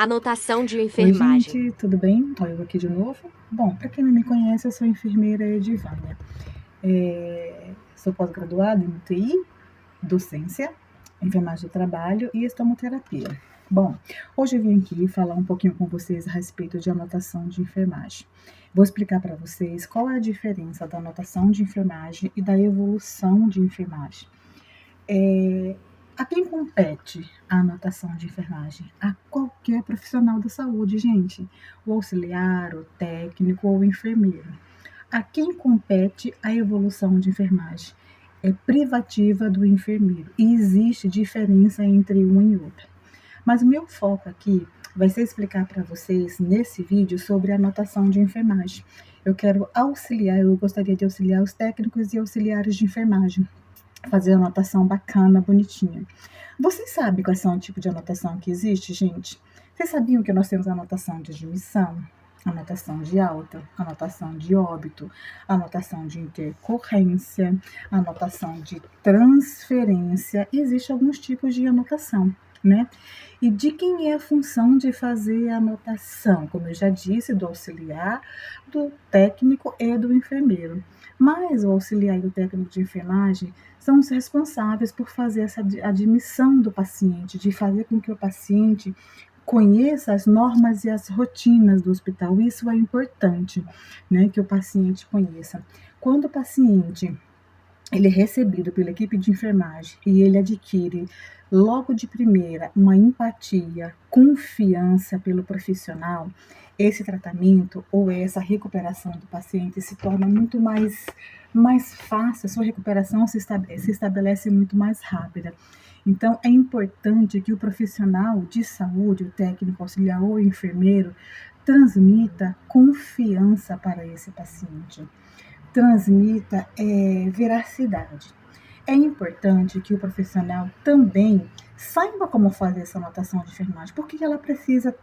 Anotação de Oi, enfermagem. gente, tudo bem? Olha eu aqui de novo. Bom, para quem não me conhece, eu sou a enfermeira Edivânia. Sou pós-graduada em UTI, docência, enfermagem do trabalho e estomoterapia. Bom, hoje eu vim aqui falar um pouquinho com vocês a respeito de anotação de enfermagem. Vou explicar para vocês qual é a diferença da anotação de enfermagem e da evolução de enfermagem. A quem compete a anotação de enfermagem? A qualquer profissional da saúde, gente. O auxiliar, o técnico ou o enfermeiro. A quem compete a evolução de enfermagem? É privativa do enfermeiro e existe diferença entre um e outro. Mas o meu foco aqui vai ser explicar para vocês nesse vídeo sobre a anotação de enfermagem. Eu gostaria de auxiliar os técnicos e auxiliares de enfermagem, fazer anotação bacana, bonitinha. Vocês sabem quais são o tipo de anotação que existe, gente? Vocês sabiam que nós temos anotação de admissão, anotação de alta, anotação de óbito, anotação de intercorrência, anotação de transferência? Existem alguns tipos de anotação, né? E de quem é a função de fazer a anotação? Como eu já disse, do auxiliar, do técnico e do enfermeiro. Mas o auxiliar e o técnico de enfermagem são os responsáveis por fazer essa admissão do paciente, de fazer com que o paciente conheça as normas e as rotinas do hospital. Isso é importante, né, que o paciente conheça. Quando o paciente ele é recebido pela equipe de enfermagem e ele adquire logo de primeira uma empatia, confiança pelo profissional, esse tratamento ou essa recuperação do paciente se torna muito mais fácil, a sua recuperação se estabelece muito mais rápida. Então, é importante que o profissional de saúde, o técnico auxiliar ou o enfermeiro, transmita confiança para esse paciente. Transmita veracidade. É importante que o profissional também saiba como fazer essa anotação de enfermagem, porque ela precisa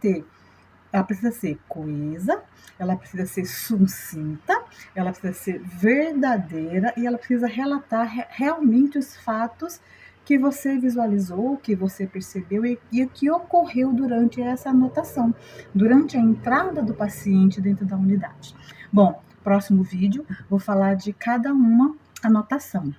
ser coesa, ela precisa ser sucinta, ela precisa ser verdadeira e ela precisa relatar realmente os fatos que você visualizou, que você percebeu e que ocorreu durante essa anotação, durante a entrada do paciente dentro da unidade. Bom, próximo vídeo vou falar de cada uma anotação,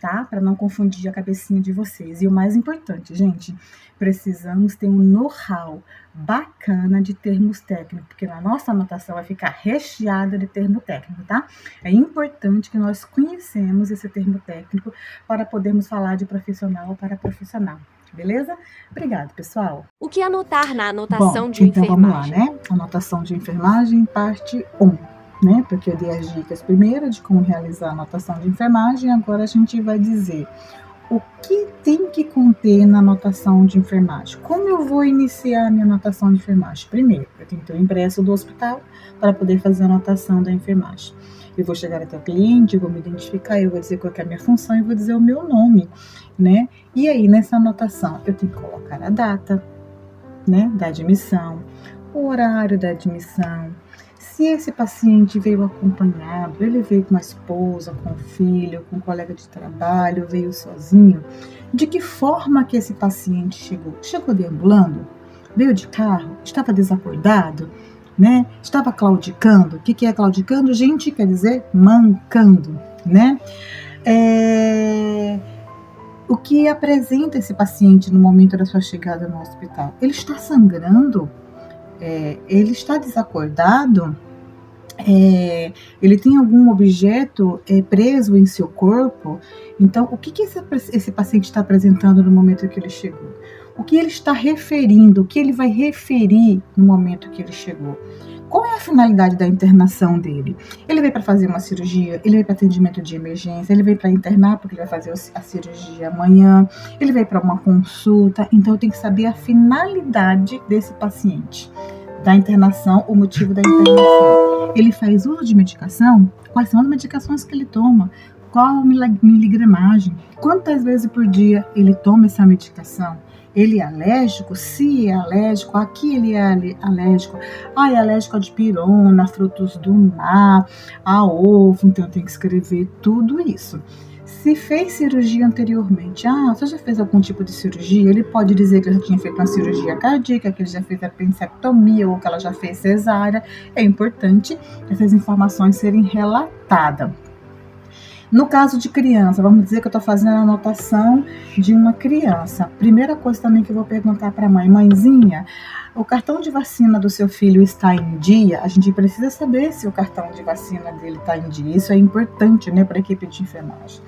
tá? Para não confundir a cabecinha de vocês. E o mais importante, gente, precisamos ter um know-how bacana de termos técnicos, porque a nossa anotação vai ficar recheada de termo técnico, tá? É importante que nós conhecemos esse termo técnico para podermos falar de profissional para profissional. Beleza? Obrigada, pessoal. O que anotar na anotação de Então vamos lá, enfermagem? né? Anotação de enfermagem, parte 1. Né? Porque eu dei as dicas primeiro de como realizar a anotação de enfermagem, agora a gente vai dizer o que tem que conter na anotação de enfermagem. Como eu vou iniciar a minha anotação de enfermagem? Primeiro, eu tenho que ter o impresso do hospital para poder fazer a anotação da enfermagem. Eu vou chegar até o cliente, eu vou me identificar, eu vou dizer qual é a minha função e vou dizer o meu nome, né? E aí, nessa anotação, eu tenho que colocar a data, né, da admissão, o horário da admissão. Se esse paciente veio acompanhado, ele veio com uma esposa, com um filho, com um colega de trabalho, veio sozinho, de que forma que esse paciente chegou? Chegou deambulando? Veio de carro? Estava desacordado? Né? Estava claudicando? O que é claudicando? Gente, quer dizer mancando, né? O que apresenta esse paciente no momento da sua chegada no hospital? Ele está sangrando? Ele está desacordado? Ele tem algum objeto preso em seu corpo? Então, o que esse paciente está apresentando no momento que ele chegou? O que ele está referindo? O que ele vai referir no momento que ele chegou? Qual é a finalidade da internação dele? Ele veio para fazer uma cirurgia? Ele veio para atendimento de emergência? Ele veio para internar porque ele vai fazer a cirurgia amanhã? Ele veio para uma consulta? Então, eu tenho que saber a finalidade desse paciente, da internação, o motivo da internação. Ele faz uso de medicação? Quais são as medicações que ele toma? Qual a miligramagem? Quantas vezes por dia ele toma essa medicação? Ele é alérgico? Se é alérgico, a que ele é alérgico? É alérgico a dipirona, frutos do mar, a ovo. Então eu tenho que escrever tudo isso. Se fez cirurgia anteriormente, você já fez algum tipo de cirurgia? Ele pode dizer que ele já tinha feito uma cirurgia cardíaca, que ele já fez apendicectomia ou que ela já fez cesárea. É importante essas informações serem relatadas. No caso de criança, vamos dizer que eu estou fazendo a anotação de uma criança. Primeira coisa também que eu vou perguntar para a mãezinha, o cartão de vacina do seu filho está em dia? A gente precisa saber se o cartão de vacina dele está em dia. Isso é importante, né, para a equipe de enfermagem.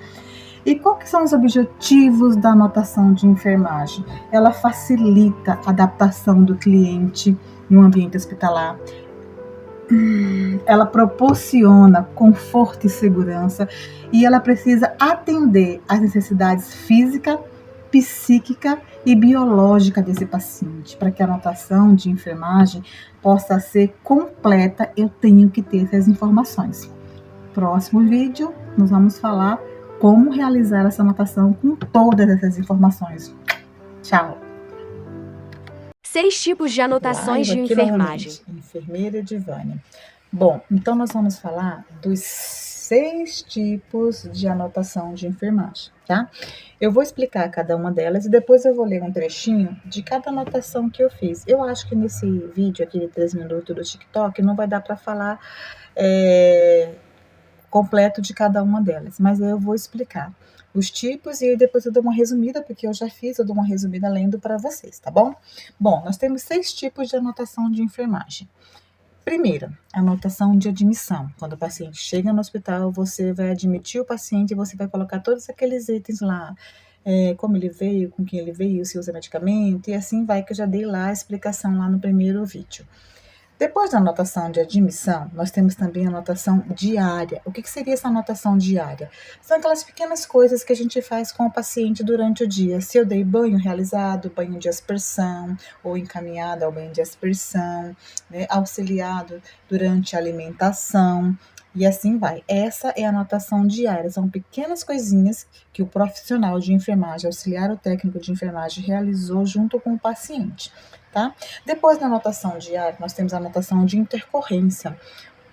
E quais são os objetivos da anotação de enfermagem? Ela facilita a adaptação do cliente no ambiente hospitalar. Ela proporciona conforto e segurança e ela precisa atender às necessidades física, psíquica e biológica desse paciente. Para que a anotação de enfermagem possa ser completa, eu tenho que ter essas informações. Próximo vídeo, nós vamos falar como realizar essa anotação com todas essas informações. Tchau! 6 tipos de anotações de enfermagem. Enfermeira Edivânia. Bom, então nós vamos falar dos 6 tipos de anotação de enfermagem, tá? Eu vou explicar cada uma delas e depois eu vou ler um trechinho de cada anotação que eu fiz. Eu acho que nesse vídeo aqui de 3 minutos do TikTok não vai dar para falar completo de cada uma delas, mas eu vou explicar os tipos e depois eu dou uma resumida, porque eu já fiz, eu dou uma resumida lendo para vocês, tá bom? Bom, nós temos 6 tipos de anotação de enfermagem. Primeiro, anotação de admissão. Quando o paciente chega no hospital, você vai admitir o paciente e você vai colocar todos aqueles itens lá, como ele veio, com quem ele veio, se usa medicamento, e assim vai, que eu já dei lá a explicação lá no primeiro vídeo. Depois da anotação de admissão, nós temos também a anotação diária. O que seria essa anotação diária? São aquelas pequenas coisas que a gente faz com o paciente durante o dia. Se eu dei banho realizado, banho de aspersão, ou encaminhado ao banho de aspersão, né, auxiliado durante a alimentação, e assim vai. Essa é a anotação diária. São pequenas coisinhas que o profissional de enfermagem, auxiliar ou técnico de enfermagem, realizou junto com o paciente. Tá? Depois da anotação diária, nós temos a anotação de intercorrência.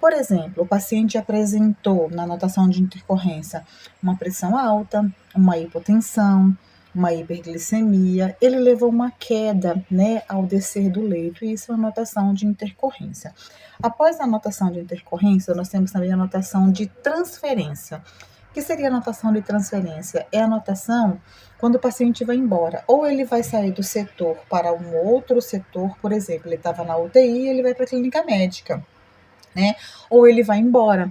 Por exemplo, o paciente apresentou na anotação de intercorrência uma pressão alta, uma hipotensão, uma hiperglicemia, ele levou uma queda, né, ao descer do leito, e isso é uma anotação de intercorrência. Após a anotação de intercorrência, nós temos também a anotação de transferência. O que seria a anotação de transferência? É a anotação quando o paciente vai embora. Ou ele vai sair do setor para um outro setor, por exemplo, ele estava na UTI, ele vai para a clínica médica, né? Ou ele vai embora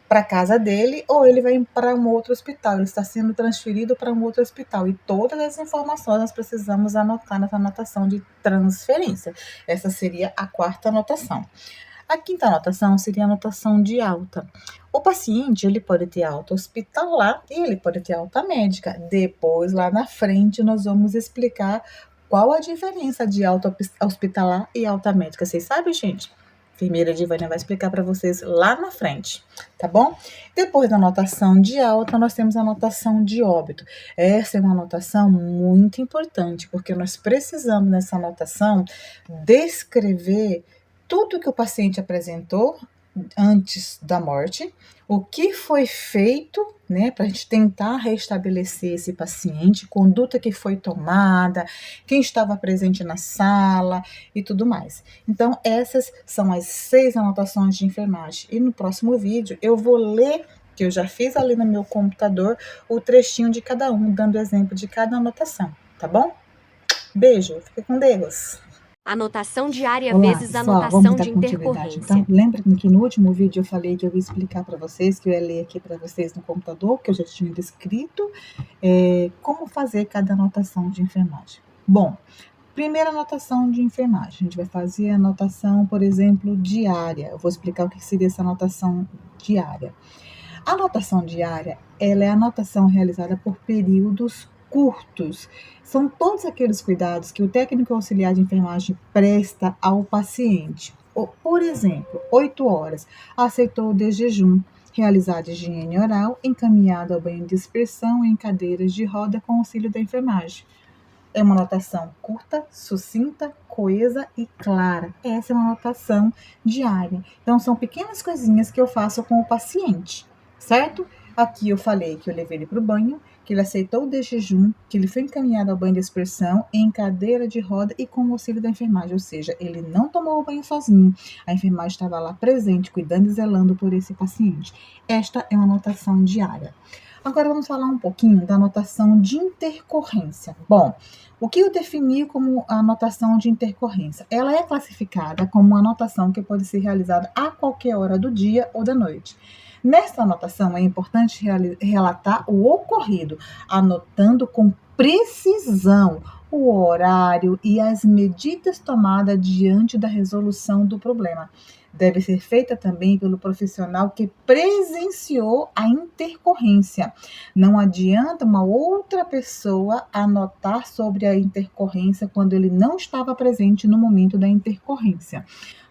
para a casa dele, ou ele vai para um outro hospital, ele está sendo transferido para um outro hospital. E todas as informações nós precisamos anotar nessa anotação de transferência. Essa seria a 4ª anotação. A 5ª anotação seria a anotação de alta. O paciente, ele pode ter alta hospitalar e ele pode ter alta médica. Depois, lá na frente, nós vamos explicar qual a diferença de alta hospitalar e alta médica. Vocês sabem, gente? A enfermeira Edivânia vai explicar para vocês lá na frente, tá bom? Depois da anotação de alta, nós temos a anotação de óbito. Essa é uma anotação muito importante, porque nós precisamos, nessa anotação, descrever tudo que o paciente apresentou antes da morte, o que foi feito, né, para a gente tentar restabelecer esse paciente, conduta que foi tomada, quem estava presente na sala e tudo mais. Então, essas são as 6 anotações de enfermagem. E no próximo vídeo eu vou ler, que eu já fiz ali no meu computador, o trechinho de cada um, dando exemplo de cada anotação, tá bom? Beijo, fica com Deus! Anotação diária Olá, vezes pessoal, anotação vamos dar de continuidade. intercorrência. Então, lembra que no último vídeo eu falei que eu ia explicar para vocês, que eu ia ler aqui para vocês no computador, que eu já tinha descrito, como fazer cada anotação de enfermagem. Bom, primeira anotação de enfermagem, a gente vai fazer a anotação, por exemplo, diária. Eu vou explicar o que seria essa anotação diária. A anotação diária, ela é a anotação realizada por períodos curtos. São todos aqueles cuidados que o técnico auxiliar de enfermagem presta ao paciente. Por exemplo, 8 horas, aceitou de jejum, realizada higiene oral, encaminhado ao banho de dispersão em cadeiras de roda com auxílio da enfermagem. É uma anotação curta, sucinta, coesa e clara. Essa é uma anotação diária. Então, são pequenas coisinhas que eu faço com o paciente, certo? Aqui eu falei que eu levei ele para o banho, que ele aceitou o de jejum, que ele foi encaminhado ao banho de aspersão em cadeira de roda e com o auxílio da enfermagem, ou seja, ele não tomou o banho sozinho. A enfermagem estava lá presente, cuidando e zelando por esse paciente. Esta é uma anotação diária. Agora vamos falar um pouquinho da anotação de intercorrência. Bom, o que eu defini como anotação de intercorrência? Ela é classificada como uma anotação que pode ser realizada a qualquer hora do dia ou da noite. Nesta anotação é importante relatar o ocorrido, anotando com precisão o horário e as medidas tomadas diante da resolução do problema. Deve ser feita também pelo profissional que presenciou a intercorrência. Não adianta uma outra pessoa anotar sobre a intercorrência quando ele não estava presente no momento da intercorrência.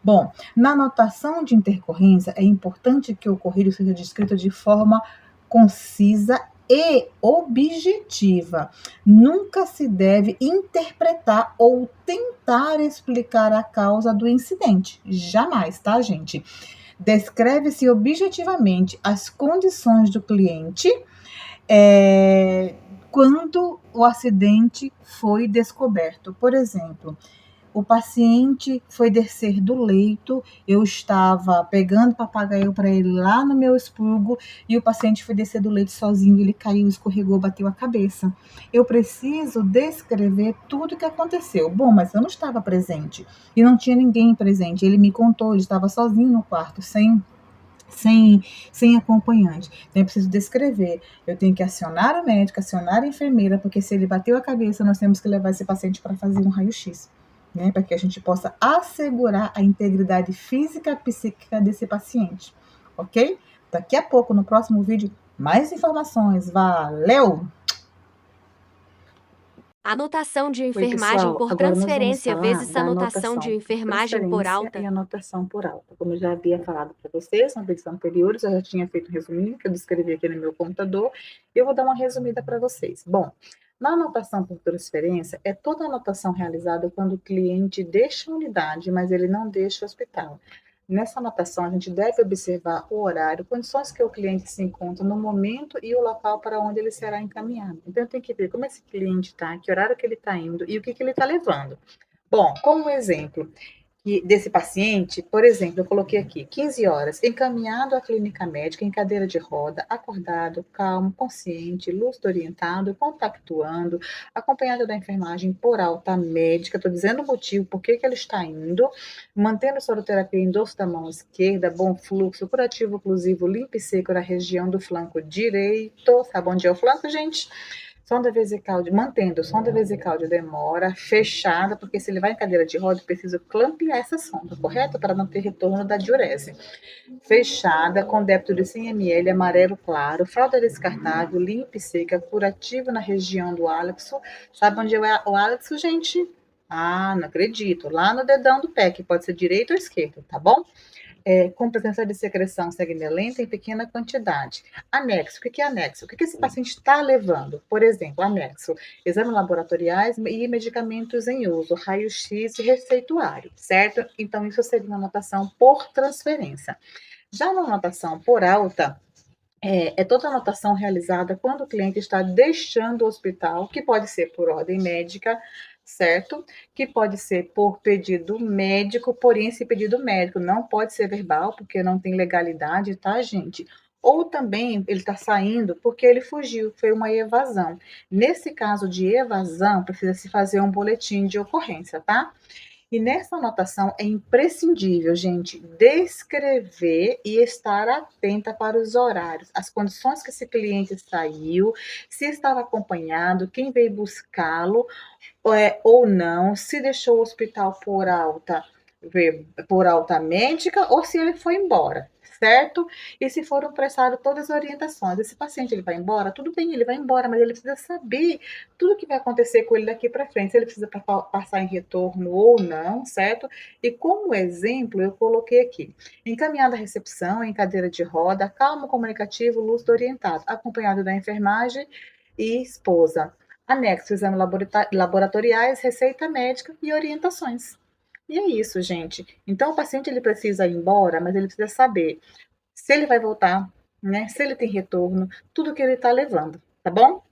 Bom, na anotação de intercorrência, é importante que o ocorrido seja descrito de forma concisa e objetiva. Nunca se deve interpretar ou tentar explicar a causa do incidente. Jamais, tá, gente? Descreve-se objetivamente as condições do cliente quando o acidente foi descoberto. Por exemplo, o paciente foi descer do leito, eu estava pegando papagaio para ele lá no meu expurgo e o paciente foi descer do leito sozinho, ele caiu, escorregou, bateu a cabeça. Eu preciso descrever tudo o que aconteceu. Bom, mas eu não estava presente e não tinha ninguém presente. Ele me contou, ele estava sozinho no quarto, sem acompanhante. Então, eu preciso descrever. Eu tenho que acionar o médico, acionar a enfermeira, porque se ele bateu a cabeça, nós temos que levar esse paciente para fazer um raio-x, né? Para que a gente possa assegurar a integridade física e psíquica desse paciente, ok? Daqui a pouco, no próximo vídeo, mais informações. Valeu! Anotação de Oi, enfermagem pessoal. por Agora nós vamos transferência falar vezes da anotação de anotação por enfermagem por transferência e alta. anotação por alta. Como eu já havia falado para vocês nas vídeos anteriores, eu já tinha feito um resuminho que eu descrevi aqui no meu computador. E eu vou dar uma resumida para vocês. Bom, na anotação por transferência, é toda anotação realizada quando o cliente deixa a unidade, mas ele não deixa o hospital. Nessa anotação, a gente deve observar o horário, condições que o cliente se encontra no momento e o local para onde ele será encaminhado. Então, eu tenho que ver como esse cliente está, que horário que ele está indo e o que ele está levando. Bom, como exemplo desse paciente, por exemplo, eu coloquei aqui 15 horas, encaminhado à clínica médica em cadeira de roda, acordado, calmo, consciente, lúcido orientado, compactuando, acompanhado da enfermagem por alta médica, estou dizendo o motivo por que ele está indo, mantendo soroterapia em dorso da mão esquerda, bom fluxo, curativo oclusivo, limpo e seco na região do flanco direito, sabe onde é o flanco, gente? Sonda vesical, mantendo sonda vesical de demora fechada, porque se ele vai em cadeira de roda, precisa clampear essa sonda, correto? Para não ter retorno da diurese. Fechada, com débito de 100 ml, amarelo claro, fralda descartável, limpa e seca, curativo na região do hálixo. Sabe onde é o hálixo, gente? Ah, não acredito. Lá no dedão do pé, que pode ser direito ou esquerdo, tá bom? Com presença de secreção sanguinolenta em pequena quantidade. Anexo, o que é anexo? O que esse paciente está levando? Por exemplo, anexo, exames laboratoriais e medicamentos em uso, raio-x e receituário, certo? Então, isso seria uma anotação por transferência. Já na anotação por alta, toda anotação realizada quando o cliente está deixando o hospital, que pode ser por ordem médica, certo? Que pode ser por pedido médico, porém esse pedido médico não pode ser verbal, porque não tem legalidade, tá, gente? Ou também ele está saindo porque ele fugiu, foi uma evasão. Nesse caso de evasão, precisa se fazer um boletim de ocorrência, tá? E nessa anotação é imprescindível, gente, descrever e estar atenta para os horários, as condições que esse cliente saiu, se estava acompanhado, quem veio buscá-lo ou não, se deixou o hospital por alta médica ou se ele foi embora, certo? E se foram prestadas todas as orientações. Esse paciente ele vai embora, tudo bem, ele vai embora, mas ele precisa saber tudo o que vai acontecer com ele daqui para frente, se ele precisa passar em retorno ou não, certo? E como exemplo, eu coloquei aqui, encaminhada à recepção, em cadeira de roda, calmo, comunicativo, lúcido orientado, acompanhado da enfermagem e esposa. Anexo, exames laboratoriais, receita médica e orientações. E é isso, gente. Então, o paciente ele precisa ir embora, mas ele precisa saber se ele vai voltar, né? Se ele tem retorno, tudo que ele está levando, tá bom?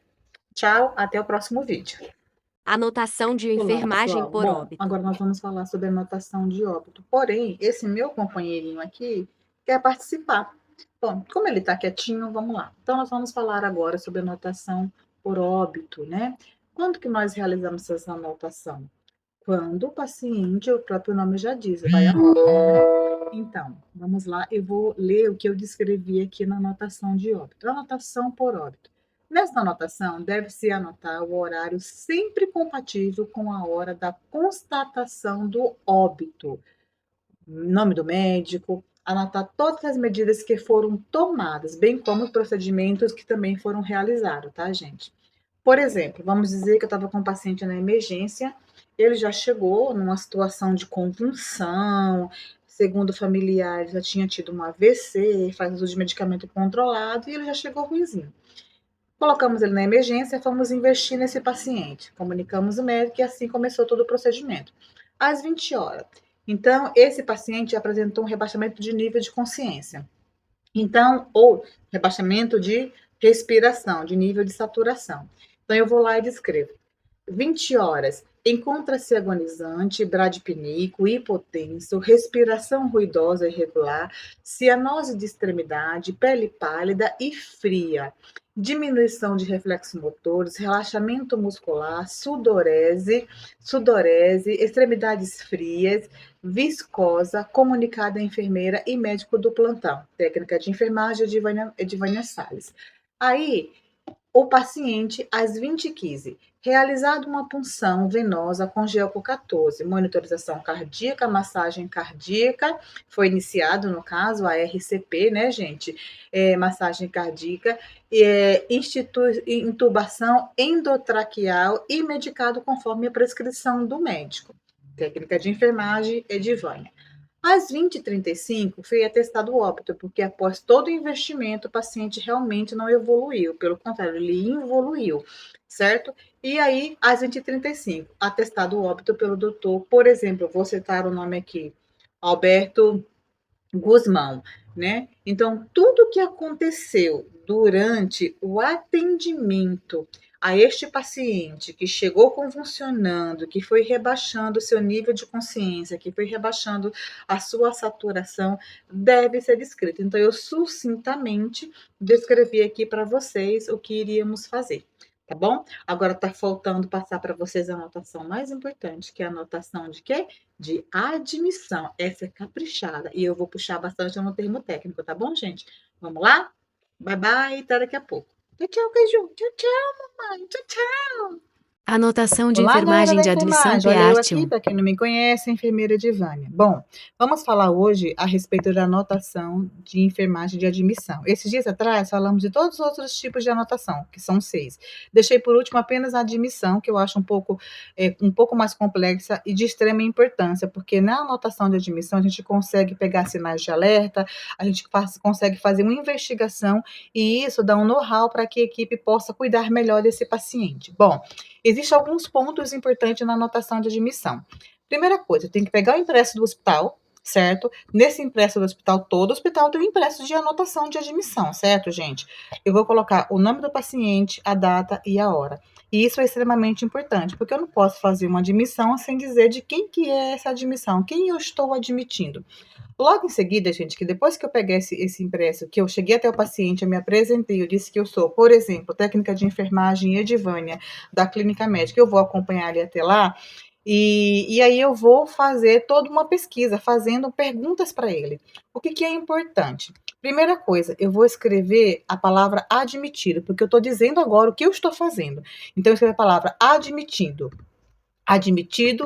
Tchau, até o próximo vídeo. Anotação de Olá, enfermagem pessoal. por Bom, óbito. agora nós vamos falar sobre anotação de óbito. Porém, esse meu companheirinho aqui quer participar. Bom, como ele está quietinho, vamos lá. Então, nós vamos falar agora sobre anotação por óbito, né? Quando que nós realizamos essa anotação? Quando o paciente, o próprio nome já diz, vai a óbito. Então, vamos lá, eu vou ler o que eu descrevi aqui na anotação de óbito. Anotação por óbito. Nesta anotação, deve-se anotar o horário sempre compatível com a hora da constatação do óbito. Nome do médico, anotar todas as medidas que foram tomadas, bem como os procedimentos que também foram realizados, tá, gente? Por exemplo, vamos dizer que eu estava com um paciente na emergência, ele já chegou numa situação de convulsão, segundo familiares, já tinha tido um AVC, faz uso de medicamento controlado e ele já chegou ruimzinho. Colocamos ele na emergência, fomos investir nesse paciente. Comunicamos o médico e assim começou todo o procedimento. Às 20 horas. Então, esse paciente apresentou um rebaixamento de nível de consciência. Então, ou rebaixamento de respiração, de nível de saturação. Então, eu vou lá e descrevo. 20 horas. Encontra-se agonizante, bradipníco, hipotenso, respiração ruidosa irregular, cianose de extremidade, pele pálida e fria, diminuição de reflexos motores, relaxamento muscular, sudorese, extremidades frias, viscosa, comunicada à enfermeira e médico do plantão. Técnica de enfermagem, Edivânia Salles. Aí, o paciente às 20h15. Realizado uma punção venosa com Gelco 14, monitorização cardíaca, massagem cardíaca, foi iniciado, no caso, a RCP, né, gente? Massagem cardíaca, intubação endotraqueal e medicado conforme a prescrição do médico. Técnica de enfermagem, Edivânia. Às 20h35, foi atestado óbito, porque após todo o investimento, o paciente realmente não evoluiu, pelo contrário, ele evoluiu, certo? E aí, às 20h35, atestado óbito pelo doutor, por exemplo, vou citar o nome aqui, Alberto Guzmão, né? Então, tudo que aconteceu durante o atendimento a este paciente que chegou convulsionando, que foi rebaixando o seu nível de consciência, que foi rebaixando a sua saturação, deve ser descrito. Então, eu sucintamente descrevi aqui para vocês o que iríamos fazer. Tá bom? Agora tá faltando passar para vocês a anotação mais importante, que é a anotação de quê? De admissão. Essa é caprichada. E eu vou puxar bastante no termo técnico, tá bom, gente? Vamos lá? Bye, bye. Até daqui a pouco. Tchau, tchau, Caju. Tchau, tchau, mamãe. Tchau, tchau. Anotação de Olá, galera enfermagem da de admissão enfermagem. Olha eu PEARTE aqui, 1. para quem não me conhece, a enfermeira Edivânia. Bom, vamos falar hoje a respeito da anotação de enfermagem de admissão. Esses dias atrás falamos de todos os outros tipos de anotação, que são 6. Deixei por último apenas a admissão, que eu acho um pouco mais complexa e de extrema importância, porque na anotação de admissão a gente consegue pegar sinais de alerta, a gente consegue fazer uma investigação e isso dá um know-how para que a equipe possa cuidar melhor desse paciente. Bom, existem alguns pontos importantes na anotação de admissão. Primeira coisa, tem que pegar o impresso do hospital, certo? Nesse impresso do hospital, todo hospital tem um impresso de anotação de admissão, certo, gente? Eu vou colocar o nome do paciente, a data e a hora. E isso é extremamente importante, porque eu não posso fazer uma admissão sem dizer de quem que é essa admissão, quem eu estou admitindo. Logo em seguida, gente, que depois que eu peguei esse impresso, que eu cheguei até o paciente, eu me apresentei, eu disse que eu sou, por exemplo, técnica de enfermagem Edivânia, da clínica médica, eu vou acompanhar ele até lá, e aí eu vou fazer toda uma pesquisa, fazendo perguntas para ele. O que é importante? Primeira coisa, eu vou escrever a palavra admitido, porque eu estou dizendo agora o que eu estou fazendo. Então, eu escrevo a palavra admitido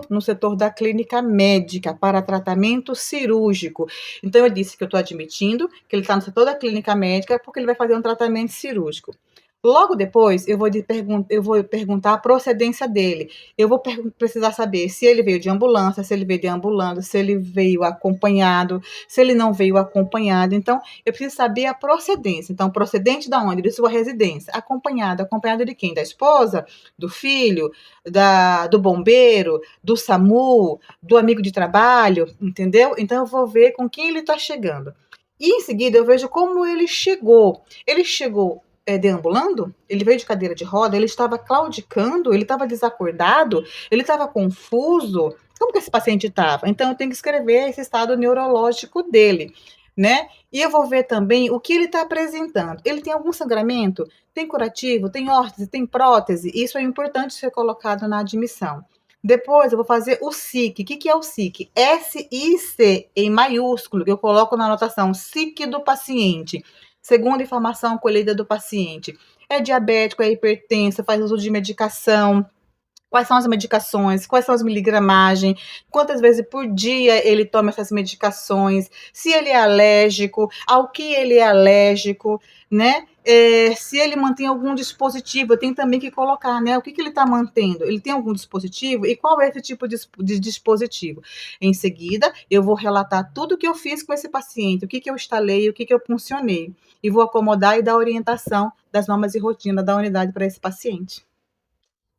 no setor da clínica médica para tratamento cirúrgico. Então, eu disse que eu estou admitindo que ele está no setor da clínica médica porque ele vai fazer um tratamento cirúrgico. Logo depois, eu vou perguntar a procedência dele. Eu vou precisar saber se ele veio de ambulância, se ele veio deambulando, se ele veio acompanhado, se ele não veio acompanhado. Então, eu preciso saber a procedência. Então, procedente da onde? De sua residência. Acompanhado. Acompanhado de quem? Da esposa? Do filho? Do bombeiro? Do SAMU? Do amigo de trabalho? Entendeu? Então, eu vou ver com quem ele está chegando. E em seguida eu vejo como ele chegou. Ele chegou deambulando, ele veio de cadeira de roda, ele estava claudicando, ele estava desacordado, ele estava confuso. Como que esse paciente estava? Então eu tenho que escrever esse estado neurológico dele, né? E eu vou ver também o que ele está apresentando. Ele tem algum sangramento? Tem curativo? Tem órtese? Tem prótese? Isso é importante ser colocado na admissão. Depois eu vou fazer o SIC. O que é o SIC? S-I-C, em maiúsculo, que eu coloco na anotação, SIC do paciente. Segunda informação colhida do paciente. É diabético, é hipertenso, faz uso de medicação. Quais são as medicações, quais são as miligramagens, quantas vezes por dia ele toma essas medicações, se ele é alérgico, ao que ele é alérgico, né? Se ele mantém algum dispositivo, eu tenho também que colocar, né? O que ele está mantendo? Ele tem algum dispositivo? E qual é esse tipo de dispositivo? Em seguida, eu vou relatar tudo o que eu fiz com esse paciente, o que eu instalei, o que eu funcionei, e vou acomodar e dar orientação das normas e rotina da unidade para esse paciente.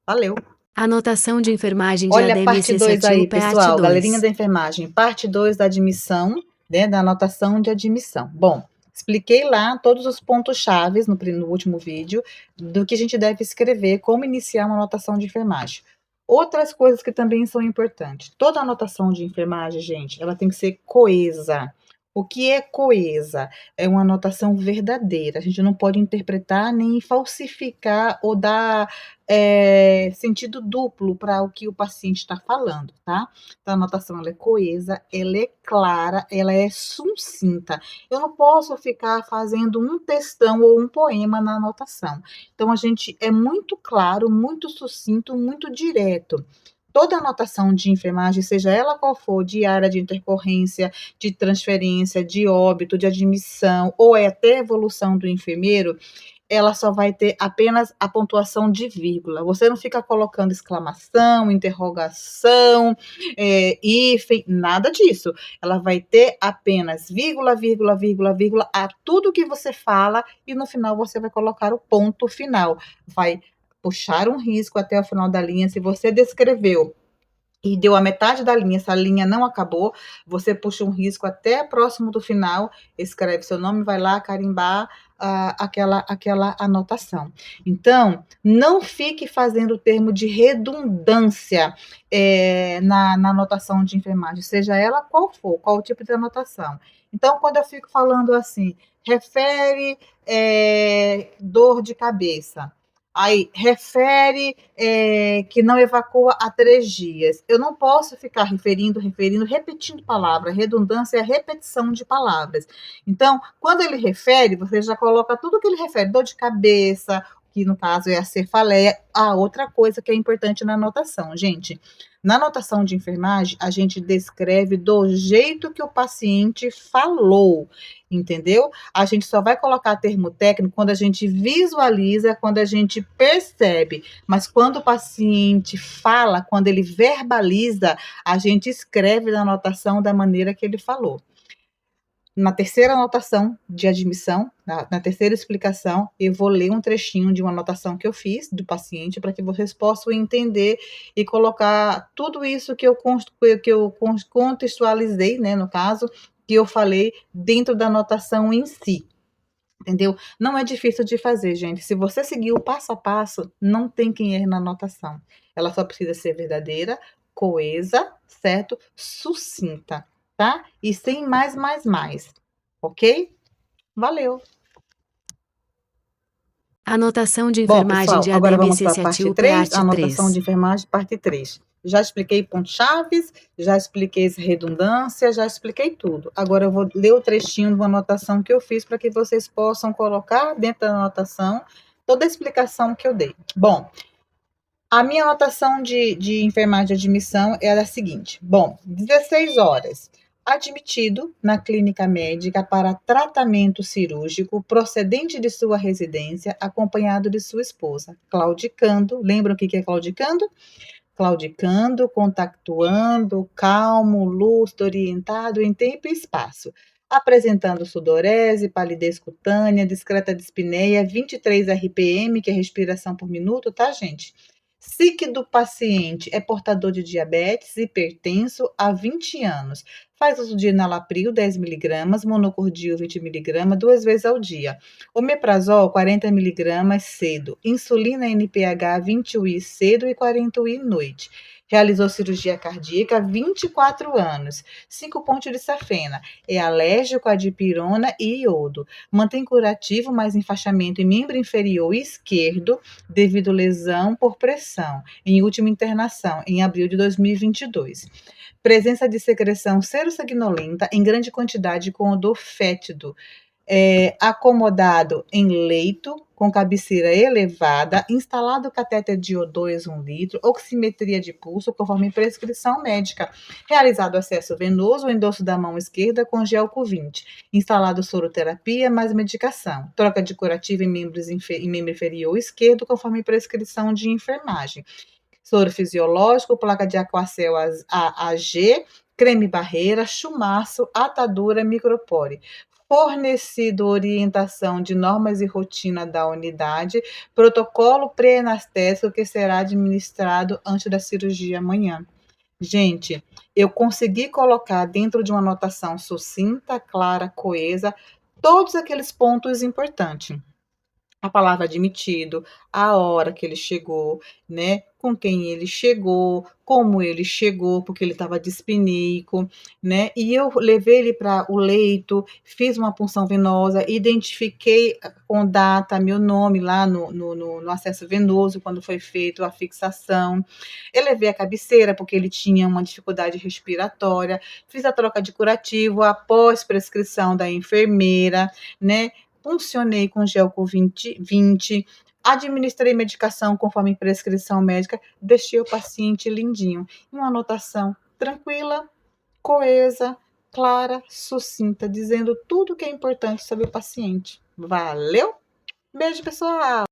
Valeu! Anotação de enfermagem de Olha a ADM parte 2 aí, parte pessoal, 2. galerinha da enfermagem, parte 2 da admissão, né, da anotação de admissão. Bom, expliquei lá todos os pontos chaves no último vídeo do que a gente deve escrever, como iniciar uma anotação de enfermagem. Outras coisas que também são importantes. Toda anotação de enfermagem, gente, ela tem que ser coesa. O que é coesa? É uma anotação verdadeira. A gente não pode interpretar nem falsificar ou dar sentido duplo para o que o paciente está falando, tá? Então, a anotação ela é coesa, ela é clara, ela é sucinta. Eu não posso ficar fazendo um textão ou um poema na anotação. Então, a gente é muito claro, muito sucinto, muito direto. Toda anotação de enfermagem, seja ela qual for, de área de intercorrência, de transferência, de óbito, de admissão, ou até evolução do enfermeiro, ela só vai ter apenas a pontuação de vírgula. Você não fica colocando exclamação, interrogação, hífen, nada disso. Ela vai ter apenas vírgula, vírgula, vírgula, vírgula, a tudo que você fala, e no final você vai colocar o ponto final. Vai puxar um risco até o final da linha. Se você descreveu e deu a metade da linha, essa linha não acabou, você puxa um risco até próximo do final, escreve seu nome, vai lá carimbar aquela anotação. Então, não fique fazendo o termo de redundância na anotação de enfermagem, seja ela qual for, qual o tipo de anotação. Então, quando eu fico falando assim, refere dor de cabeça, aí, refere que não evacua há 3 dias. Eu não posso ficar referindo, repetindo palavras. Redundância é a repetição de palavras. Então, quando ele refere, você já coloca tudo que ele refere. Dor de cabeça, que no caso é a cefaleia. Outra coisa que é importante na anotação, gente. Na anotação de enfermagem, a gente descreve do jeito que o paciente falou, entendeu? A gente só vai colocar termo técnico quando a gente visualiza, quando a gente percebe. Mas quando o paciente fala, quando ele verbaliza, a gente escreve na anotação da maneira que ele falou. Na terceira anotação de admissão, na terceira explicação, eu vou ler um trechinho de uma anotação que eu fiz do paciente para que vocês possam entender e colocar tudo isso que eu contextualizei, né, no caso, que eu falei dentro da anotação em si. Entendeu? Não é difícil de fazer, gente. Se você seguir o passo a passo, não tem quem erre na anotação. Ela só precisa ser verdadeira, coesa, certo? Sucinta, tá? E sem mais, ok? Valeu! Anotação de Bom, enfermagem pessoal, de agora ADM vamos para a parte 3, parte a anotação 3. de enfermagem, parte 3. Já expliquei pontos chaves, já expliquei redundância, já expliquei tudo. Agora eu vou ler o trechinho de uma anotação que eu fiz para que vocês possam colocar dentro da anotação toda a explicação que eu dei. Bom, a minha anotação de enfermagem de admissão era a seguinte. Bom, 16 horas. Admitido na clínica médica para tratamento cirúrgico procedente de sua residência, acompanhado de sua esposa, claudicando. Lembram o que é claudicando? Claudicando, contactuando, calmo, lúcido, orientado em tempo e espaço, apresentando sudorese, palidez cutânea, discreta dispneia, 23 RPM, que é respiração por minuto, tá, gente? SIC do paciente é portador de diabetes, hipertenso há 20 anos. Faz uso de enalapril 10 miligramas, monocordil 20 miligramas, 2 vezes ao dia. Omeprazol 40 miligramas cedo. Insulina NPH 20 UI cedo e 40 UI noite. Realizou cirurgia cardíaca há 24 anos. 5 pontos de safena. É alérgico à dipirona e iodo. Mantém curativo, mais enfaixamento em membro inferior esquerdo devido lesão por pressão, em última internação, em abril de 2022. Presença de secreção serossanguinolenta em grande quantidade com odor fétido. Acomodado em leito, com cabeceira elevada, instalado catéter de O2 1 litro, oximetria de pulso, conforme prescrição médica, realizado acesso venoso ou endosso da mão esquerda com gelco 20, instalado soroterapia mais medicação, troca de curativo em membro inferior esquerdo, conforme prescrição de enfermagem, soro fisiológico, placa de Aquacel AG, creme barreira, chumaço, atadura, micropore. Fornecido orientação de normas e rotina da unidade, protocolo pré-anestésico que será administrado antes da cirurgia amanhã. Gente, eu consegui colocar dentro de uma anotação sucinta, clara, coesa, todos aqueles pontos importantes. A palavra admitido, a hora que ele chegou, né? Com quem ele chegou, como ele chegou, porque ele estava dispníco, né? E eu levei ele para o leito, fiz uma punção venosa, identifiquei com data meu nome lá no acesso venoso, quando foi feita a fixação. Eu levei a cabeceira, porque ele tinha uma dificuldade respiratória, fiz a troca de curativo após prescrição da enfermeira, né? Funcionei com Gelco 20, administrei medicação conforme prescrição médica, deixei o paciente lindinho. Uma anotação tranquila, coesa, clara, sucinta, dizendo tudo que é importante sobre o paciente. Valeu? Beijo, pessoal!